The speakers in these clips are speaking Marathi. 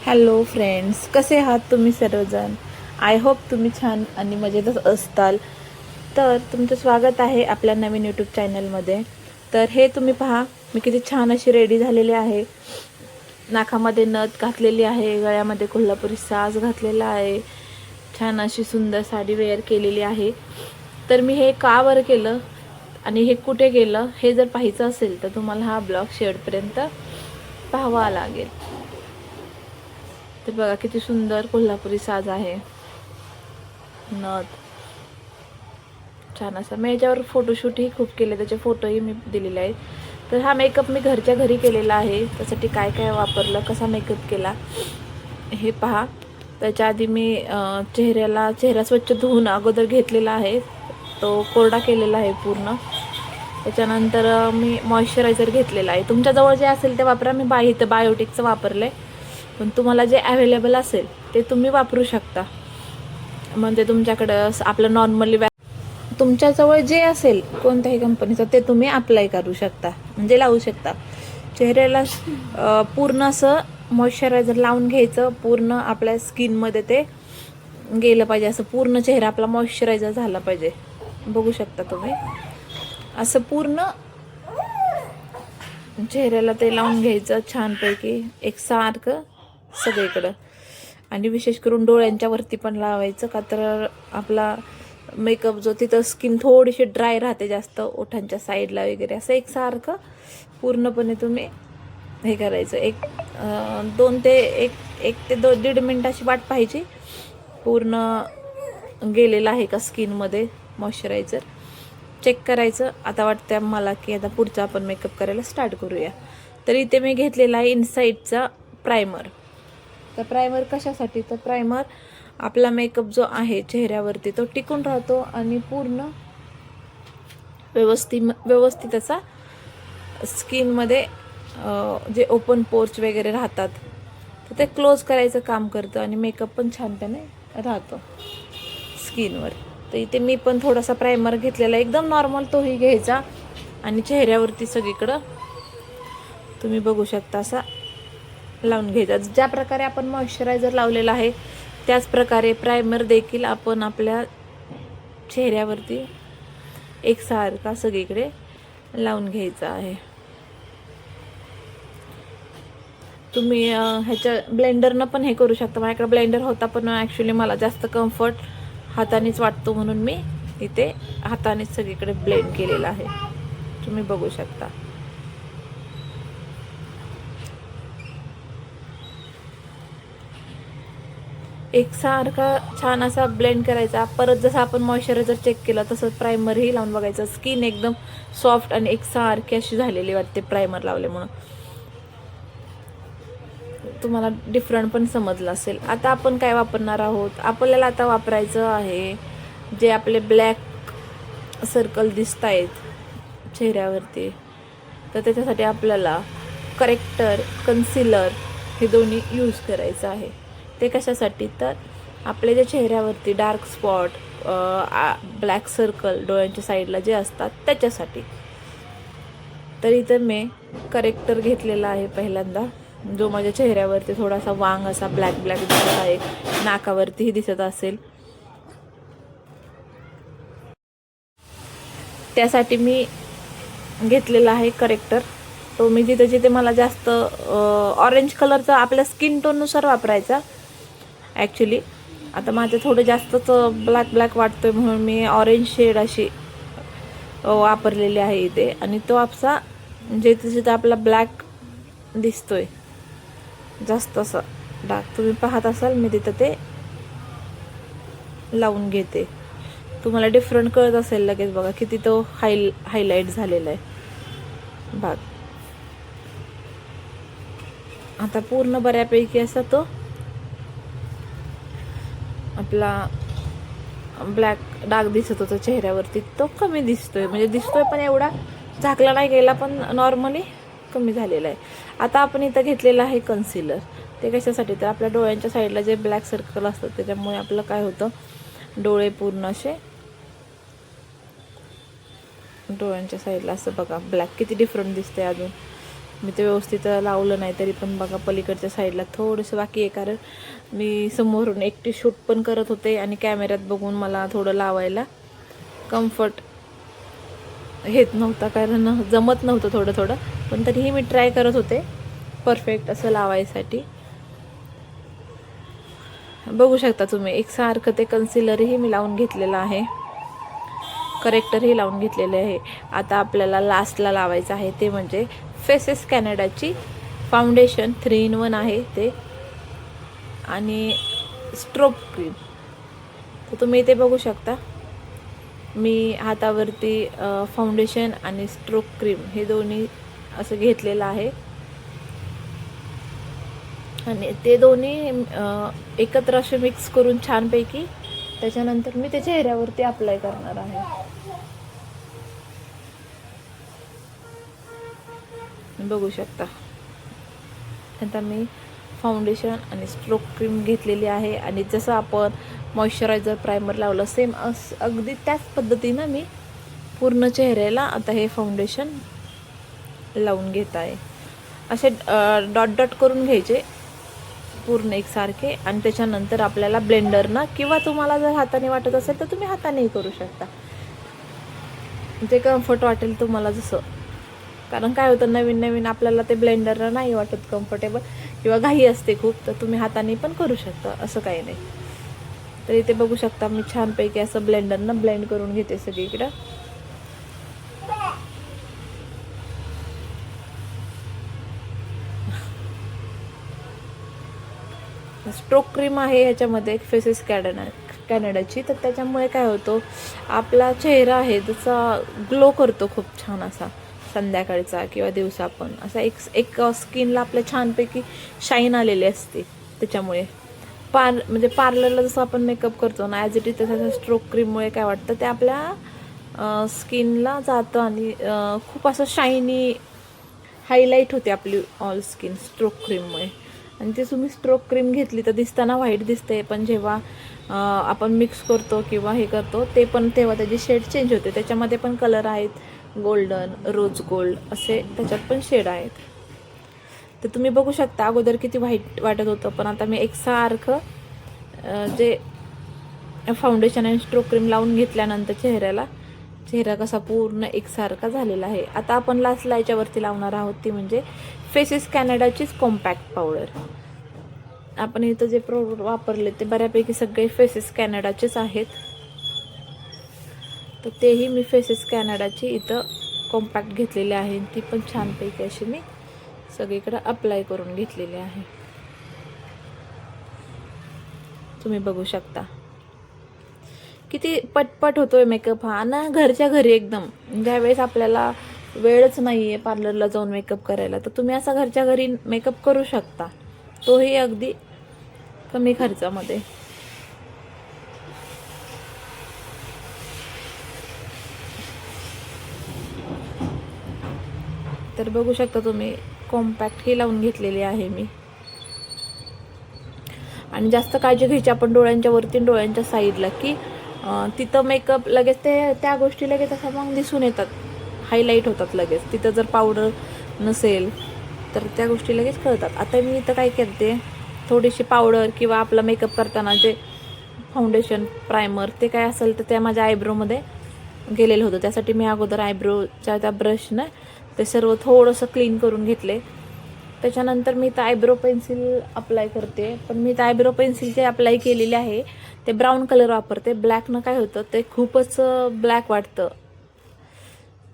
हॅलो फ्रेंड्स, कसे आहात तुम्ही सर्वजण? आय होप तुम्ही छान आणि मजेतच असताल. तर तुमचं स्वागत आहे आपल्या नवीन यूट्यूब चॅनलमध्ये. तर हे तुम्ही पहा, मी किती छान अशी रेडी झालेली आहे. नाकामध्ये नथ घातलेली आहे, गळ्यामध्ये कोल्हापुरी साज घातलेला आहे, छान अशी सुंदर साडी वेअर केलेली आहे. तर मी हे का बरं केलं आणि हे कुठे गेलं हे जर पाहायचं असेल तर तुम्हाला हा ब्लॉग शेवटपर्यंत पाहावा लागेल. ते बघा किती सुंदर कोल्हापुरी साज आहे, नथ छान असा. मी याच्यावर फोटोशूटही खूप केले, त्याचे फोटोही मी दिलेले आहेत. तर हा मेकअप मी घरच्या घरी केलेला आहे. त्यासाठी काय काय वापरलं, कसा मेकअप केला हे पहा. त्याच्या आधी मी चेहरा स्वच्छ धुवून अगोदर घेतलेला आहे, तो कोरडा केलेला आहे पूर्ण. त्याच्यानंतर मी मॉइश्चरायझर घेतलेला आहे. तुमच्याजवळ जे असेल ते वापरा. मी इथं बायोटिकचं वापरलं आहे, पण तुम्हाला जे अवेलेबल असेल ते तुम्ही वापरू शकता. म्हणजे तुमच्याकडं आपलं नॉर्मली तुमच्याजवळ जे असेल कोणत्याही कंपनीचं ते तुम्ही अप्लाय करू शकता, म्हणजे लावू शकता. चेहऱ्याला पूर्ण असं मॉइश्चरायझर लावून घ्यायचं. पूर्ण आपल्या स्किनमध्ये ते गेलं पाहिजे, असं पूर्ण चेहरा आपला मॉइश्चरायझर झाला पाहिजे. बघू शकता तुम्ही, असं पूर्ण चेहऱ्याला ते लावून घ्यायचं छानपैकी एकसारखं सगळीकडं. आणि विशेष करून डोळ्यांच्या वरती पण लावायचं, का तर आपला मेकअप जो तिथं स्किन थोडीशी ड्राय राहते जास्त, ओठांच्या साईडला वगैरे. असं एकसारखं पूर्णपणे तुम्ही हे करायचं. एक ते 1.5 मिनटाची वाट पाहिजे. पूर्ण गेलेलं आहे का स्किनमध्ये मॉइश्चरायझर चेक करायचं. आता वाटतं मला की आता पुढचा आपण मेकअप करायला स्टार्ट करूया. तर इथे मी घेतलेला आहे इनसाईडचा प्रायमर. तर प्रायमर कशासाठी, तर प्रायमर आपला मेकअप जो आहे चेहऱ्यावरती तो टिकून राहतो आणि पूर्ण व्यवस्थित असा स्किनमध्ये जे ओपन पोर्स वगैरे राहतात तर ते क्लोज करायचं काम करतं आणि मेकअप पण छानपणे राहतो स्किनवर. तर इथे मी पण थोडासा प्रायमर घेतलेला, एकदम नॉर्मल तोही घ्यायचा आणि चेहऱ्यावरती सगळीकडं तुम्ही बघू शकता असा लावून घ्यायचा. ज्या प्रकारे आपण मॉइश्चरायझर लावलेला आहे त्याच प्रकारे प्रायमर देखील आपण आपल्या चेहऱ्यावरती एकसारखा सगळीकडे लावून घ्यायचा आहे. तुम्ही ह्याच्या ब्लेंडरनं पण हे करू शकता. माझ्याकडे ब्लेंडर होता, पण ॲक्च्युली मला जास्त कम्फर्ट हातानेच वाटतो म्हणून मी इथे हातानेच सगळीकडे ब्लेंड केलेलं आहे. तुम्ही बघू शकता. एकसारखा छान असा ब्लेंड करायचा. परत जसं आपण मॉइश्चरायझर चेक केलं तसं प्रायमरही लावून बघायचं. स्किन एकदम सॉफ्ट आणि एकसारखी अशी झालेली वाटते प्रायमर लावल्यामुळं. तुम्हाला डिफरंट पण समजलं असेल. आता आपण काय वापरणार आहोत, आपल्याला आता वापरायचं आहे जे आपले ब्लॅक सर्कल दिसत आहेत चेहऱ्यावरती. तर त्याच्यासाठी आपल्याला करेक्टर, कन्सिलर हे दोन्ही यूज करायचं आहे. ते कशासाठी, तर आपल्या जे चेहऱ्यावरती डार्क स्पॉट, ब्लॅक सर्कल डोळ्यांच्या साईडला जे असतात त्याच्यासाठी. तर इथं मी करेक्टर घेतलेला आहे पहिल्यांदा, जो माझ्या चेहऱ्यावरती थोडासा वांग असा ब्लॅक दिसत आहे, नाकावरतीही दिसत असेल. त्यासाठी मी घेतलेला आहे करेक्टर. तो मी जिथे मला जास्त ऑरेंज कलरचा आपल्या स्किन टोननुसार वापरायचा ॲक्च्युली. आता माझं थोडं जास्तच ब्लॅक वाटतोय म्हणून मी ऑरेंज शेड अशी वापरलेली आहे इथे. आणि तो आपला जिथे आपला ब्लॅक दिसतोय जास्त असं डार्क तुम्ही पाहत असाल, मी तिथं ते लावून घेते. तुम्हाला डिफरंट कळत असेल लगेच. बघा किती तो हायलाईट झालेला आहे भाग. आता पूर्ण बऱ्यापैकी असा तो आपला ब्लॅक डाग दिसत होता चेहऱ्यावरती तो कमी दिसतोय, म्हणजे दिसतोय पण एवढा झाकला नाही गेला, पण नॉर्मली कमी झालेला आहे. आता आपण इथं घेतलेलं आहे कन्सिलर. ते कशासाठी, तर आपल्या डोळ्यांच्या साईडला जे ब्लॅक सर्कल असतात त्याच्यामुळे आपलं काय होतं, डोळे पूर्ण असे डोळ्यांच्या साईडला असं बघा ब्लॅक किती डिफरंट दिसते अजून. मी ते व्यवस्थित लावलं नाही तरी पण बघा पलीकडच्या साईडला थोडंसं बाकी आहे, कारण मी समोरून एकटी शूट पण करत होते आणि कॅमेऱ्यात बघून मला थोडं लावायला कम्फर्ट हेच नव्हता, कारण जमत नव्हतं थोडं थोडं, पण तरीही मी ट्राय करत होते परफेक्ट असं लावायसाठी. बघू शकता तुम्ही एकसारखं ते कन्सिलरही मी लावून घेतलेलं आहे, करेक्टरही लावून घेतलेले आहे. आता आपल्याला लास्टला लावायचं आहे ते म्हणजे फेसेस कॅनडाची फाउंडेशन 3 in 1 आहे ते, आणि स्ट्रोक क्रीम. तर तुम्ही इथे बघू शकता मी हातावरती फाउंडेशन आणि स्ट्रोक क्रीम हे दोन्ही असं घेतलेलं आहे, आणि ते दोन्ही एकत्र असे मिक्स करून छानपैकी त्याच्यानंतर मी ते चेहऱ्यावरती अप्लाय करणार आहे. बघू शकता आता मी फाउंडेशन आणि स्ट्रोक क्रीम घेतलेली आहे, आणि जसं आपण मॉइश्चरायझर प्रायमर लावलं सेम अगदी त्याच पद्धतीनं मी पूर्ण चेहऱ्याला आता हे फाउंडेशन लावून घेत आहे. असे डॉट डॉट करून घ्यायचे पूर्ण एकसारखे, आणि त्याच्यानंतर आपल्याला ब्लेंडरनं किंवा तुम्हाला जर हाताने वाटत असेल तर तुम्ही हातानेही करू शकता, जे कम्फर्ट वाटेल तुम्हाला जसं. कारण काय होतं नवीन नवीन आपल्याला ते ब्लेंडरला नाही वाटत कम्फर्टेबल किंवा घाई असते खूप, तर तुम्ही हाताने पण करू शकता, असं काही नाही. तर इथे बघू शकता मी छानपैकी असं ब्लेंडरनं ब्लेंड करून घेते सगळीकडं. स्ट्रोक क्रीम आहे ह्याच्यामध्ये फेसेस कॅनडाची, तर त्याच्यामुळे काय होतं आपला चेहरा आहे त्याचा ग्लो करतो खूप छान असा, संध्याकाळचा किंवा दिवसा पण असा एक स्किनला आपल्या छानपैकी शाईन आलेली असते. त्याच्यामुळे म्हणजे पार्लरला जसं आपण मेकअप करतो ना ॲज इट इज, तसं स्ट्रोक क्रीममुळे काय वाटतं ते आपल्या स्किनला जातं आणि खूप असं शायनी हायलाईट होते आपली ऑल स्किन स्ट्रोक क्रीममुळे. आणि ते तुम्ही स्ट्रोक क्रीम घेतली तर दिसताना व्हाईट दिसते, पण जेव्हा आपण मिक्स करतो किंवा हे करतो ते पण तेव्हा त्याची शेड चेंज होते. त्याच्यामध्ये पण कलर आहेत, गोल्डन, रोज गोल्ड असे त्याच्यात पण शेड आहेत. तर तुम्ही बघू शकता अगोदर किती व्हाईट वाटत होतं, पण आता मी एकसारखं जे फाउंडेशन आणि स्ट्रोक क्रीम लावून घेतल्यानंतर चेहरा कसा पूर्ण एकसारखा झालेला आहे. आता आपण लास्टला याच्यावरती लावणार आहोत ती म्हणजे फेसेस कॅनडाचीच कॉम्पॅक्ट पावडर. आपण इथं जे प्रोडक्ट वापरले ते बऱ्यापैकी सगळे फेसेस कॅनडाचेच आहेत, तर तेही मी फेसेस कॅनडाची इथं कॉम्पॅक्ट घेतलेली आहे, ती पण छानपैकी अशी मी सगळीकडे अप्लाय करून घेतलेली आहे. तुम्ही बघू शकता किती पटपट होतोय मेकअप हा ना, घरच्या घरी एकदम. ज्यावेळेस आपल्याला वेळच नाही आहे पार्लरला जाऊन मेकअप करायला, तर तुम्ही असा घरच्या घरी मेकअप करू शकता, तोही अगदी कमी खर्चामध्ये. तर बघू शकता तुम्ही कॉम्पॅक्ट ही लावून घेतलेली आहे मी. आणि जास्त काळजी घ्यायची आपण डोळ्यांच्या वरती डोळ्यांच्या साईडला, की तिथं मेकअप लगेच त्या गोष्टी लगेच अशा मग दिसून येतात, हायलाईट होतात लगेच. तिथं जर पावडर नसेल तर त्या गोष्टी लगेच कळतात. आता मी इथं काय करते, थोडीशी पावडर किंवा आपला मेकअप करताना जे फाउंडेशन प्रायमर ते काय असेल तर त्या माझ्या आयब्रोमध्ये गेलेलं होतं. त्यासाठी मी अगोदर आयब्रोच्या त्या ब्रशनं ते सर्व थोडंसं क्लीन करून घेतले. त्याच्यानंतर मी तर आयब्रो पेन्सिल अप्लाय करते, पण मी तर आयब्रो पेन्सिल जे अप्लाय केलेले आहे ते ब्राऊन कलर वापरते. ब्लॅकनं काय होतं ते खूपच ब्लॅक वाटतं,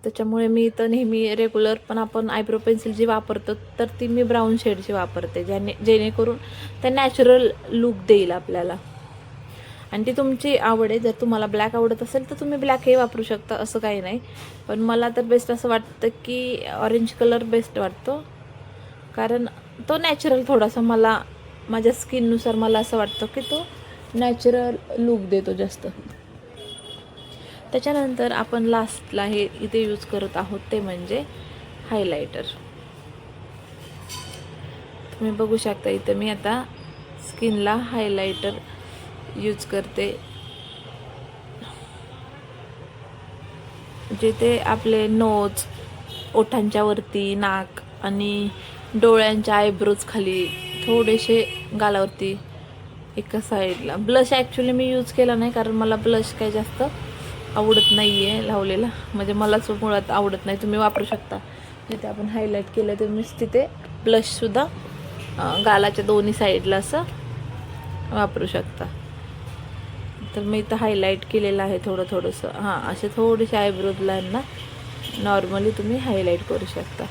त्याच्यामुळे मी तर नेहमी रेग्युलर पण आपण आयब्रो पेन्सिल जी वापरतो तर ती मी ब्राऊन शेडची वापरते, जेणेकरून ते नॅचरल लुक देईल आपल्याला. आणि ती तुमची आवड आहे, जर तुम्हाला ब्लॅक आवडत असेल तर तुम्ही ब्लॅकही वापरू शकता, असं काही नाही. पण मला तर बेस्ट असं वाटतं की ऑरेंज कलर बेस्ट वाटतो, कारण तो नॅचरल थोडासा मला माझ्या स्किननुसार मला असं वाटतं की तो नॅचरल लुक देतो जास्त. त्याच्यानंतर आपण लास्टला हे इथे यूज करत आहोत ते म्हणजे हायलायटर. तुम्ही बघू शकता इथं मी आता स्किनला हायलायटर यूज करते, जिथे आपले नोज, ओठांच्या वरती, नाक आणि डोळ्यांच्या आयब्रोज खाली थोडेसे गालावरती एका साईडला. ब्लश ॲक्च्युली मी यूज केला नाही, कारण मला ब्लश काही जास्त आवडत नाही आहे लावलेला, म्हणजे मलाच मुळात आवडत नाही. तुम्ही वापरू शकता, जिथे आपण हायलाईट केलं तुम्हीच तिथे ब्लशसुद्धा गालाच्या दोन्ही साईडला असं वापरू शकता. तर मी इथं हायलाईट केलेलं आहे थोडंसं. हां, असे थोडेसे आयब्रोजला ना नॉर्मली तुम्ही हायलाईट करू शकता.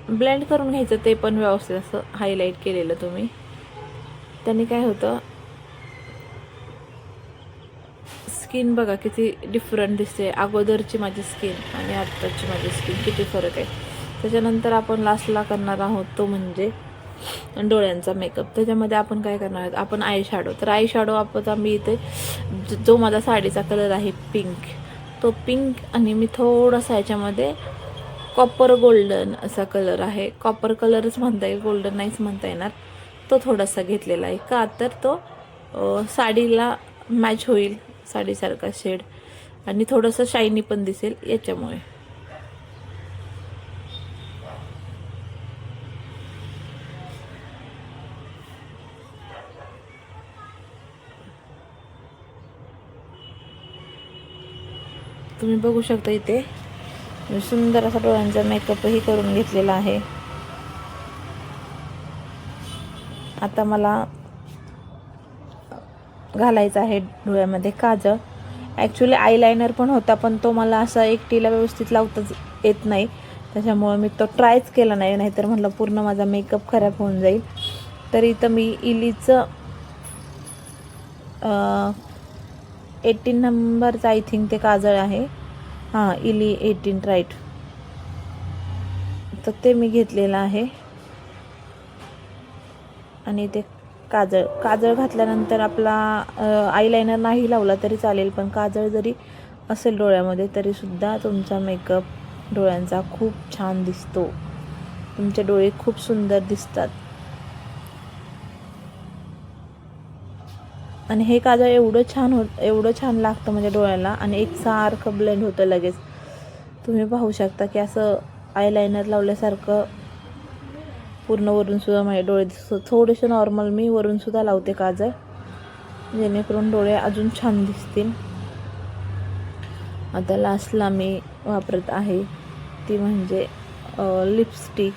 ब्लेंड करून घ्यायचं ते पण व्यवस्थित असं हायलाईट केलेलं तुम्ही. त्याने काय होतं, स्किन बघा किती डिफरंट दिसते. अगोदरची माझी स्किन आणि आत्ताची माझी स्किन किती फरक आहे. त्याच्यानंतर आपण लास्टला करणार आहोत तो म्हणजे डोळ्यांचा मेकअप. त्याच्यामध्ये आपण काय करणार आहोत, आपण आय शॅडो. तर आय शॅडो आपण मी इथे जो माझा साडीचा कलर आहे पिंक, तो पिंक आणि मी थोडासा ह्याच्यामध्ये कॉपर गोल्डन असा कलर आहे. कॉपर कलरच म्हणता येईल, गोल्डन नाहीच म्हणता येणार. तो थोडासा घेतलेला आहे का, तर तो साडीला मॅच होईल, साडीसारखा शेड, आणि थोडंसं शायनी पण दिसेल याच्यामुळे. तुम्ही बघू शकता इथे सुंदर असा डोळ्यांचा मेकअपही करून घेतलेला आहे. आता मला घालायचं आहे डोळ्यामध्ये काजळ. ॲक्च्युली आयलायनर पण होता, पण तो मला असा एकटीला व्यवस्थित लावताच येत नाही, त्याच्यामुळं मी तो ट्रायच केला नाही. नाहीतर म्हटलं पूर्ण माझा मेकअप खराब होऊन जाईल. तर इथं मी इलीचं 18 नंबरचं आय थिंक ते काजळ आहे. हां, इली 18 राईट. तर ते मी घेतलेलं आहे. आणि ते काजळ घातल्यानंतर आपला आयलायनर नाही लावला तरी चालेल, पण काजळ जरी असेल डोळ्यामध्ये तरीसुद्धा तुमचा मेकअप डोळ्यांचा खूप छान दिसतो. तुमचे डोळे खूप सुंदर दिसतात. आणि हे काजळ एवढं छान लागतं म्हणजे डोळ्याला, आणि एकसारखं ब्लेंड होतं लगेच. तुम्ही पाहू शकता की असं आयलायनर लावल्यासारखं पूर्ण वरूनसुद्धा माझे डोळे दिसतो. थोडेसे नॉर्मल मी वरूनसुद्धा लावते काजळ, जेणेकरून डोळे अजून छान दिसतील. आता लास्टला मी वापरत आहे ती म्हणजे लिपस्टिक.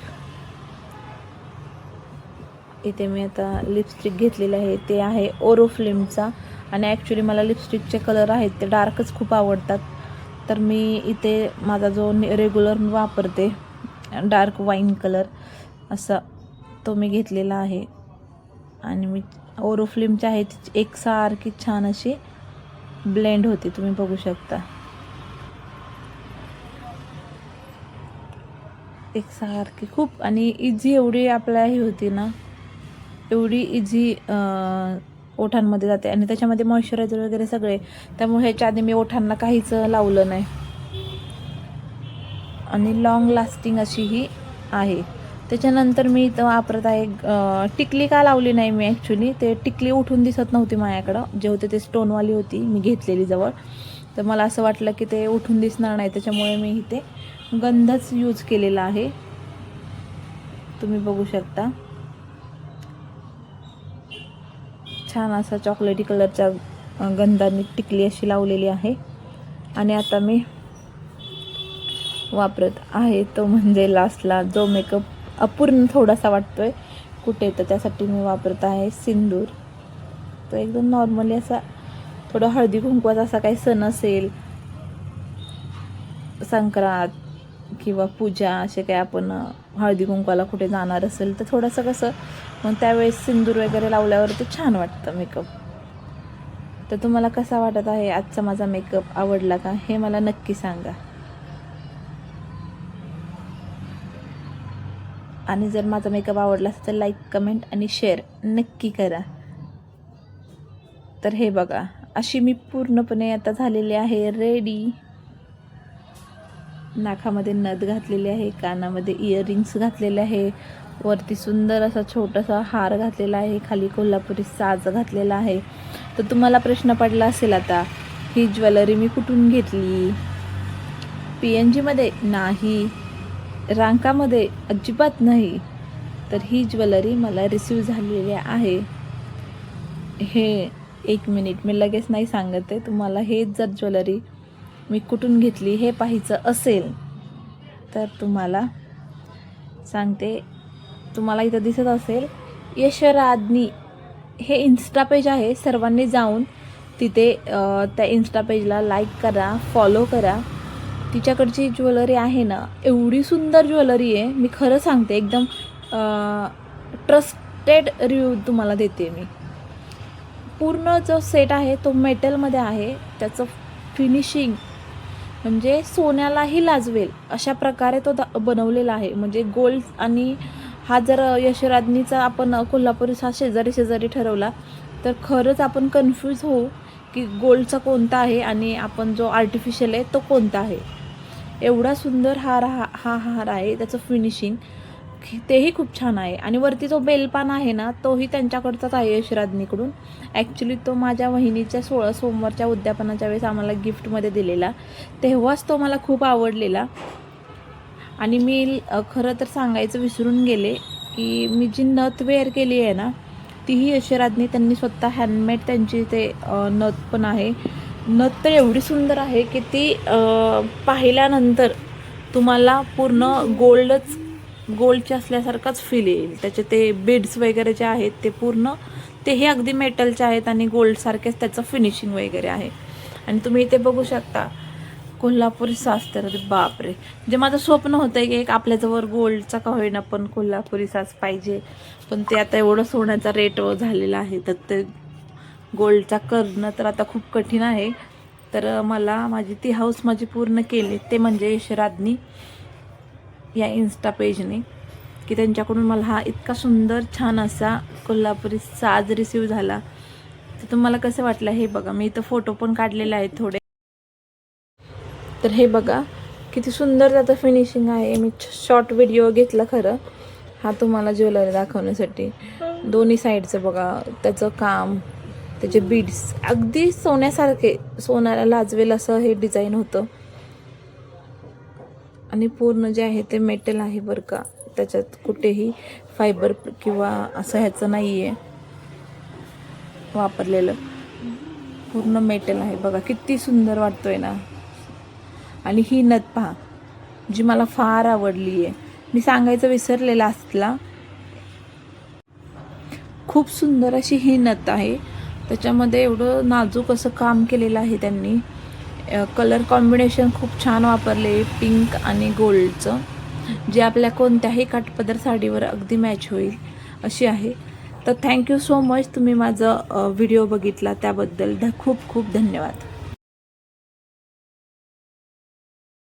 इथे मी आता लिपस्टिक घेतलेलं आहे, ते आहे ओरोफ्लेमचा. आणि ॲक्च्युली मला लिपस्टिकचे कलर आहेत ते डार्कच खूप आवडतात. तर मी इथे माझा जो रेग्युलर वापरते डार्क वाईन कलर असा तो मी घेतलेला आहे. आणि मी ओरोफ्लेमची आहे ती एकसारखी छान अशी ब्लेंड होते, तुम्ही बघू शकता. एकसारखी खूप, आणि इझी एवढी आपल्या ही होती ना, एवढी इझी ओठांमध्ये जाते. आणि त्याच्यामध्ये मॉइश्चरायझर वगैरे सगळे, त्यामुळे ह्याच्या आधी मी ओठांना काहीच लावलं नाही. आणि लॉंग लास्टिंग अशी ही आहे. त्याच्यानंतर मी इथं वापरत आहे टिकली. का लावली नाही मी, ॲक्च्युली ते टिकली उठून दिसत नव्हती माझ्याकडं, जे होते ते स्टोनवाली होती मी घेतलेली जवळ. तर मला असं वाटलं की ते उठून दिसणार नाही, त्याच्यामुळे मी इथे गंधच यूज केलेला आहे. तुम्ही बघू शकता छान असा चॉकलेटी कलरच्या गंधाने टिकली अशी लावलेली आहे. आणि आता मी वापरत आहे तो म्हणजे लास्टला जो मेकअप अपूर्ण थोडासा वाटतोय कुठे, तर त्यासाठी मी वापरत आहे सिंदूर. तो एकदम नॉर्मली असा थोडा हळदी कुंकवाचा असा काही सण असेल, संक्रांत किंवा पूजा, असे काही आपण हळदी कुंकवाला कुठे जाणार असेल तर थोडंसं कसं मग त्यावेळेस सिंदूर वगैरे लावल्यावर ते छान वाटतं मेकअप. तर तुम्हाला कसा वाटत आहे आजचा माझा मेकअप, आवडला का हे मला नक्की सांगा. आणि जर माझा मेकअप आवडला असेल तर लाईक, कमेंट आणि शेअर नक्की करा. तर हे बघा, अशी मी पूर्णपणे आता झालेली आहे रेडी. नाकामध्ये नथ घातलेली आहे, कानामध्ये इयरिंग्स घातलेले आहे, वरती सुंदर असा छोटासा हार घातलेला आहे, खाली कोल्हापुरी साज घातलेला आहे. तर तुम्हाला प्रश्न पडला असेल आता, ही ज्वेलरी मी कुठून घेतली? PNGमध्ये नाही, रांकामध्ये अजिबात नाही. तर ही ज्वेलरी मला रिसीव झालेली आहे. हे 1 मिनिट, मी लगेच नाही सांगत आहे तुम्हाला. हे जर ज्वेलरी मी कुठून घेतली हे पाहायचं असेल तर तुम्हाला सांगते. तुम्हाला इथं दिसत असेल यशराधनी, हे इन्स्टा पेज आहे. सर्वांनी जाऊन तिथे त्या इन्स्टा पेजला लाईक करा, फॉलो करा. तिच्याकडची ज्वेलरी आहे ना, एवढी सुंदर ज्वेलरी आहे. मी खरं सांगते, एकदम ट्रस्टेड रिव्ह्यू तुम्हाला देते मी. पूर्ण जो सेट आहे तो मेटलमध्ये आहे. त्याचं फिनिशिंग म्हणजे सोन्यालाही लाजवेल अशा प्रकारे तो बनवलेला आहे. म्हणजे गोल्ड. आणि हा जर यशराधनीचा आपण कोल्हापुरी हा शेजारी ठरवला तर खरंच आपण कन्फ्यूज होऊ की गोल्डचा कोणता आहे आणि आपण जो आर्टिफिशियल आहे तो कोणता आहे. एवढा सुंदर हार हा हार आहे. त्याचं फिनिशिंग तेही खूप छान आहे. आणि वरती जो बेलपान आहे ना, तोही त्यांच्याकडचाच आहे यशराधनीकडून. ॲक्च्युली तो माझ्या वहिनीच्या 16 सोमवारच्या उद्यापनाच्या वेळेस आम्हाला गिफ्टमध्ये दिलेला, तेव्हाच तो मला खूप आवडलेला. आणि मी खरं तर सांगायचं विसरून गेले की मी जी नथ वेअर केली आहे ना, तीही यशराधनी त्यांनी स्वतः हँडमेड, त्यांची ते नथ पण आहे. नथ तर एवढी सुंदर आहे की ती पाहिल्यानंतर तुम्हाला पूर्ण गोल्डचे असल्यासारखाच फील येईल. त्याचे ते बीड्स वगैरे जे आहेत ते पूर्ण तेही अगदी मेटलचे आहेत आणि गोल्डसारखेच त्याचं फिनिशिंग वगैरे आहे. आणि तुम्ही इथे बघू शकता कोल्हापुरी साज. तर बापरे, जे माझं स्वप्न होतं की एक आपल्याजवळ गोल्डचा का होईना पण कोल्हापुरी साज पाहिजे, पण ते आता एवढं सोन्याचा रेट झालेला आहे तर ते गोल्डचा करणं तर आता खूप कठीण आहे. तर मला माझी हाऊस पूर्ण केली ते म्हणजे यशराधनी या इन्स्टा पेजने, की त्यांच्याकडून मला हा इतका सुंदर छान असा कोल्हापुरी साज रिसीव झाला. तर तुम्हाला कसं वाटलं हे बघा. मी इथं फोटो पण काढलेले आहेत थोडे. तर हे बघा किती सुंदर त्याचं फिनिशिंग आहे. मी शॉर्ट व्हिडिओ घेतला खरं हा तुम्हाला ज्वेलरी दाखवण्यासाठी. दोन्ही साईडचं बघा त्याचं काम, त्याचे बीड्स अगदी सोन्यासारखे, सोन्याला लाजवेल असं हे डिझाईन होतं. आणि पूर्ण जे आहे ते मेटल आहे बरं का. त्याच्यात कुठेही फायबर किंवा असं ह्याचं नाही आहे वापरलेलं, पूर्ण मेटल आहे. बघा किती सुंदर वाटतोय ना. आणि ही नथ पहा जी मला फार आवडली आहे. मी सांगायचं विसरलेलं असला, खूप सुंदर अशी ही नथ आहे. त्याच्यामध्ये एवढं नाजूक असं काम केलेलं आहे त्यांनी. कलर कॉम्बिनेशन खूप छान वापरले, पिंक आणि गोल्डचं, जे आपल्या कोणत्याही काठपदर साडीवर अगदी मॅच होईल अशी आहे. तर थँक्यू सो मच, तुम्ही माझं व्हिडिओ बघितला त्याबद्दल खूप खूप धन्यवाद.